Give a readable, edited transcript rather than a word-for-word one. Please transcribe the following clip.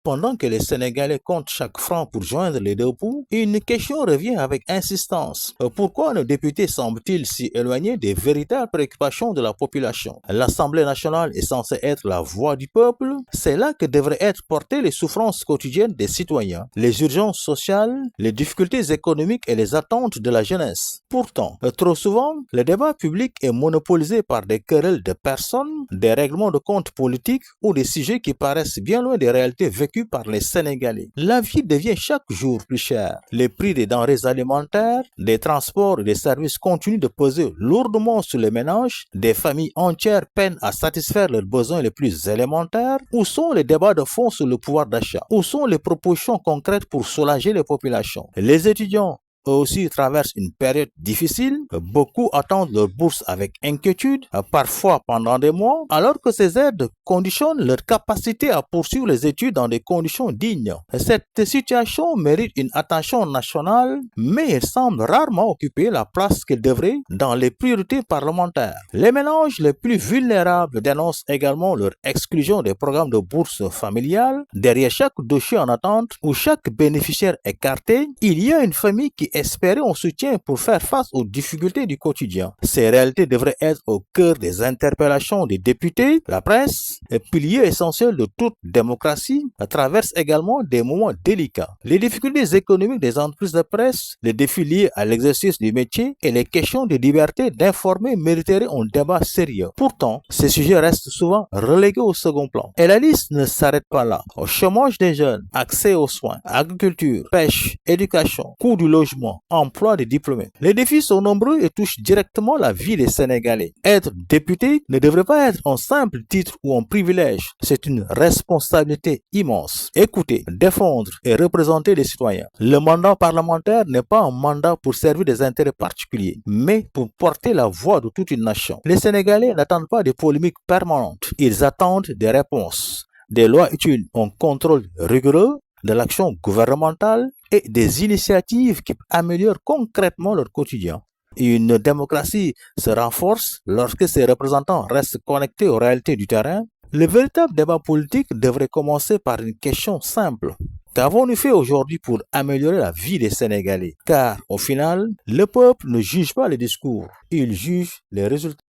Pendant que les Sénégalais comptent chaque franc pour joindre les deux bouts, une question revient avec insistance. Pourquoi nos députés semblent-ils si éloignés des véritables préoccupations de la population? L'Assemblée nationale est censée être la voix du peuple. C'est là que devraient être portées les souffrances quotidiennes des citoyens, les urgences sociales, les difficultés économiques et les attentes de la jeunesse. Pourtant, trop souvent, le débat public est monopolisé par des querelles de personnes, des règlements de compte politiques ou des sujets qui paraissent bien loin des réalités vécues par les Sénégalais. La vie devient chaque jour plus chère. Les prix des denrées alimentaires, des transports et des services continuent de peser lourdement sur les ménages. Des familles entières peinent à satisfaire leurs besoins les plus élémentaires. Où sont les débats de fond sur le pouvoir d'achat? Où sont les propositions concrètes pour soulager les populations? Les étudiants eux aussi traversent une période difficile. Beaucoup attendent leur bourse avec inquiétude, parfois pendant des mois, alors que ces aides conditionnent leur capacité à poursuivre les études dans des conditions dignes. Cette situation mérite une attention nationale, mais elle semble rarement occuper la place qu'elle devrait dans les priorités parlementaires. Les ménages les plus vulnérables dénoncent également leur exclusion des programmes de bourse familiale. Derrière chaque dossier en attente ou chaque bénéficiaire écarté, il y a une famille qui espérer un soutien pour faire face aux difficultés du quotidien. Ces réalités devraient être au cœur des interpellations des députés. La presse, pilier essentiel de toute démocratie, traverse également des moments délicats. Les difficultés économiques des entreprises de presse, les défis liés à l'exercice du métier et les questions de liberté d'informer mériteraient un débat sérieux. Pourtant, ces sujets restent souvent relégués au second plan. Et la liste ne s'arrête pas là. Au chômage des jeunes, accès aux soins, agriculture, pêche, éducation, coût du logement, emploi des diplômés. Les défis sont nombreux et touchent directement la vie des Sénégalais. Être député ne devrait pas être un simple titre ou un privilège. C'est une responsabilité immense. Écouter, défendre et représenter les citoyens. Le mandat parlementaire n'est pas un mandat pour servir des intérêts particuliers, mais pour porter la voix de toute une nation. Les Sénégalais n'attendent pas des polémiques permanentes. Ils attendent des réponses, des lois utiles, un contrôle rigoureux de l'action gouvernementale et des initiatives qui améliorent concrètement leur quotidien. Une démocratie se renforce lorsque ses représentants restent connectés aux réalités du terrain. Le véritable débat politique devrait commencer par une question simple. Qu'avons-nous fait aujourd'hui pour améliorer la vie des Sénégalais? Car, au final, le peuple ne juge pas les discours, il juge les résultats.